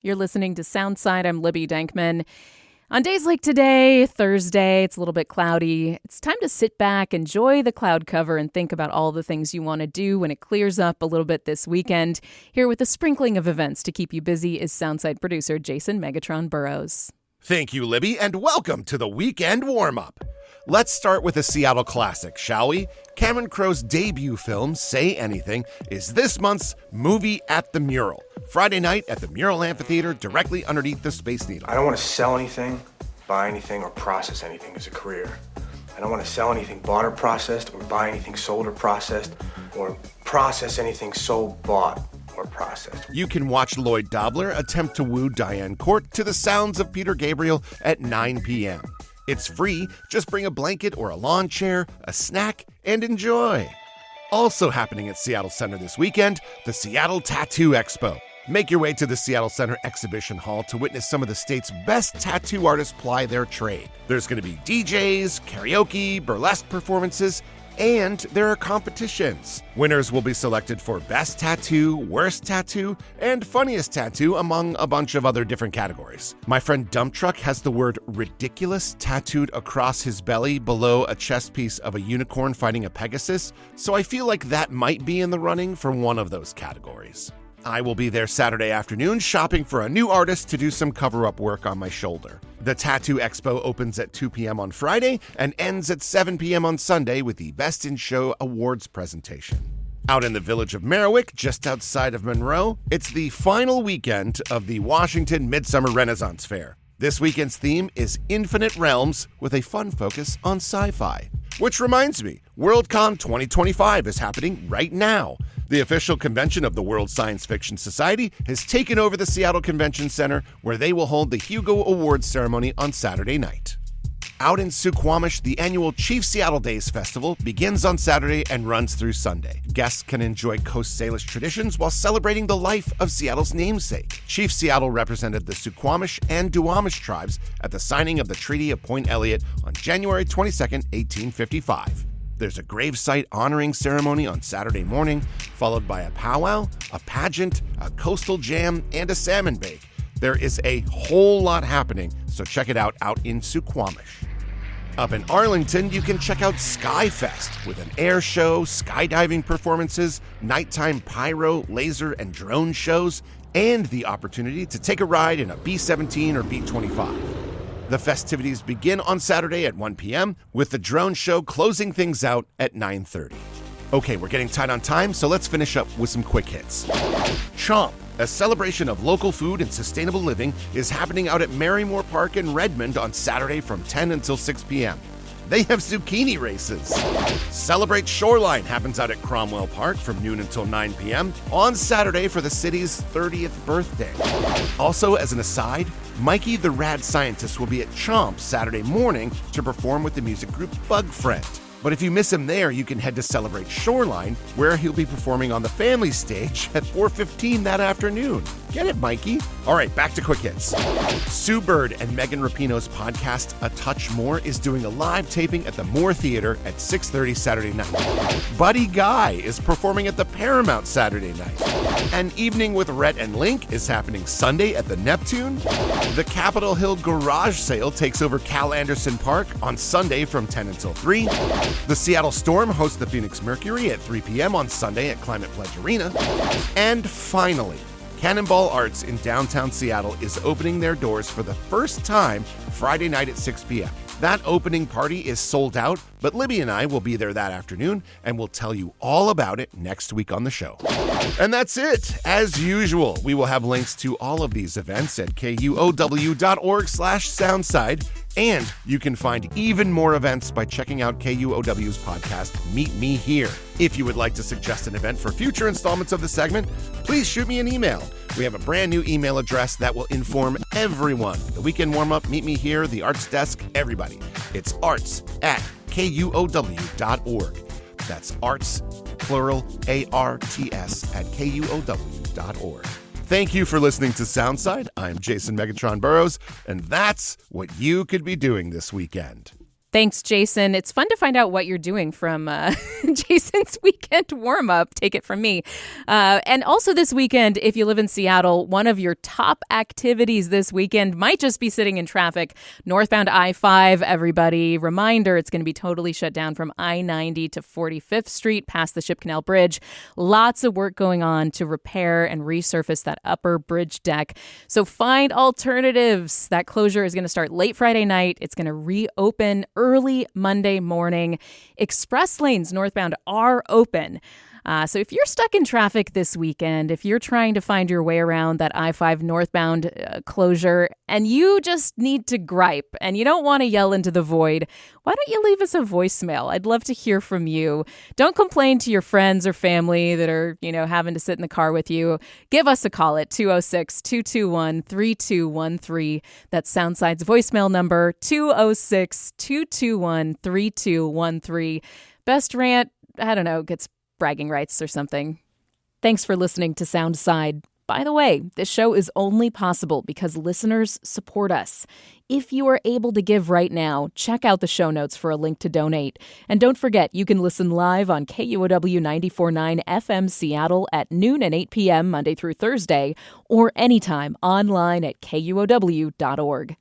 You're listening to Soundside. I'm Libby Dankman. On days like today, Thursday, it's a little bit cloudy. It's time to sit back, enjoy the cloud cover, and think about all the things you want to do when it clears up a little bit this weekend. Here with a sprinkling of events to keep you busy is Soundside producer Jason Megatron Burrows. Thank you, Libby, and welcome to the Weekend Warmup. Let's start with a Seattle classic, shall we? Cameron Crowe's debut film, Say Anything, is this month's Movie at the Mural. Friday night at the Mural Amphitheater, directly underneath the Space Needle. I don't want to sell anything, buy anything, or process anything as a career. I don't want to sell anything bought or processed, or buy anything sold or processed, or process anything sold, bought, or processed. You can watch Lloyd Dobler attempt to woo Diane Court to the sounds of Peter Gabriel at 9 p.m. It's free. Just bring a blanket or a lawn chair, a snack, and enjoy. Also happening at Seattle Center this weekend, the Seattle Tattoo Expo. Make your way to the Seattle Center Exhibition Hall to witness some of the state's best tattoo artists ply their trade. There's going to be DJs, karaoke, burlesque performances, and there are competitions. Winners will be selected for Best Tattoo, Worst Tattoo, and Funniest Tattoo, among a bunch of other different categories. My friend Dump Truck has the word ridiculous tattooed across his belly below a chest piece of a unicorn fighting a Pegasus, so I feel like that might be in the running for one of those categories. I will be there Saturday afternoon shopping for a new artist to do some cover-up work on my shoulder. The Tattoo Expo opens at 2 p.m. on Friday and ends at 7 p.m. on Sunday with the Best in Show Awards presentation. Out in the village of Merriwick, just outside of Monroe, it's the final weekend of the Washington Midsummer Renaissance Fair. This weekend's theme is Infinite Realms with a fun focus on sci-fi. Which reminds me, Worldcon 2025 is happening right now. The official convention of the World Science Fiction Society has taken over the Seattle Convention Center, where they will hold the Hugo Awards ceremony on Saturday night. Out in Suquamish, the annual Chief Seattle Days Festival begins on Saturday and runs through Sunday. Guests can enjoy Coast Salish traditions while celebrating the life of Seattle's namesake. Chief Seattle represented the Suquamish and Duwamish tribes at the signing of the Treaty of Point Elliott on January 22, 1855. There's a gravesite honoring ceremony on Saturday morning, followed by a powwow, a pageant, a coastal jam, and a salmon bake. There is a whole lot happening, so check it out in Suquamish. Up in Arlington, you can check out Skyfest with an air show, skydiving performances, nighttime pyro, laser, and drone shows, and the opportunity to take a ride in a B-17 or B-25. The festivities begin on Saturday at 1 p.m., with the drone show closing things out at 9:30. Okay, we're getting tight on time, so let's finish up with some quick hits. Chomp, a celebration of local food and sustainable living, is happening out at Marymore Park in Redmond on Saturday from 10 until 6 p.m. They have zucchini races. Celebrate Shoreline happens out at Cromwell Park from noon until 9 p.m. on Saturday for the city's 30th birthday. Also, as an aside, Mikey the Rad Scientist will be at Chomp Saturday morning to perform with the music group Bug Friend. But if you miss him there, you can head to Celebrate Shoreline, where he'll be performing on the family stage at 4:15 that afternoon. Get it, Mikey? All right, back to quick hits. Sue Bird and Megan Rapinoe's podcast, A Touch More, is doing a live taping at the Moore Theater at 6:30 Saturday night. Buddy Guy is performing at the Paramount Saturday night. An Evening with Rhett and Link is happening Sunday at the Neptune. The Capitol Hill Garage Sale takes over Cal Anderson Park on Sunday from 10 until 3. The Seattle Storm hosts the Phoenix Mercury at 3 p.m. on Sunday at Climate Pledge Arena. And finally, Cannonball Arts in downtown Seattle is opening their doors for the first time Friday night at 6 p.m. That opening party is sold out, but Libby and I will be there that afternoon, and we'll tell you all about it next week on the show. And that's it. As usual, we will have links to all of these events at KUOW.org/Soundside, and you can find even more events by checking out KUOW's podcast, Meet Me Here. If you would like to suggest an event for future installments of the segment, please shoot me an email. We have a brand new email address that will inform everyone. The Weekend Warmup, Meet Me Here, the Arts Desk, everybody. It's arts@KUOW.org. That's arts, plural, ARTS, at KUOW.org. Thank you for listening to Soundside. I'm Jason Megatron Burrows, and that's what you could be doing this weekend. Thanks, Jason. It's fun to find out what you're doing from Jason's weekend warm-up. Take it from me. And also this weekend, if you live in Seattle, one of your top activities this weekend might just be sitting in traffic. Northbound I-5, everybody. Reminder, it's going to be totally shut down from I-90 to 45th Street past the Ship Canal Bridge. Lots of work going on to repair and resurface that upper bridge deck. So find alternatives. That closure is going to start late Friday night. It's going to reopen early Monday morning. Express lanes northbound are open. So if you're stuck in traffic this weekend, if you're trying to find your way around that I-5 northbound closure and you just need to gripe and you don't want to yell into the void, why don't you leave us a voicemail? I'd love to hear from you. Don't complain to your friends or family that are, having to sit in the car with you. Give us a call at 206-221-3213. That's Soundside's voicemail number, 206-221-3213. Best rant, I don't know, gets bragging rights or something. Thanks for listening to Soundside. By the way, this show is only possible because listeners support us. If you are able to give right now, check out the show notes for a link to donate. And don't forget, you can listen live on KUOW 94.9 FM Seattle at noon and 8 p.m. Monday through Thursday, or anytime online at KUOW.org.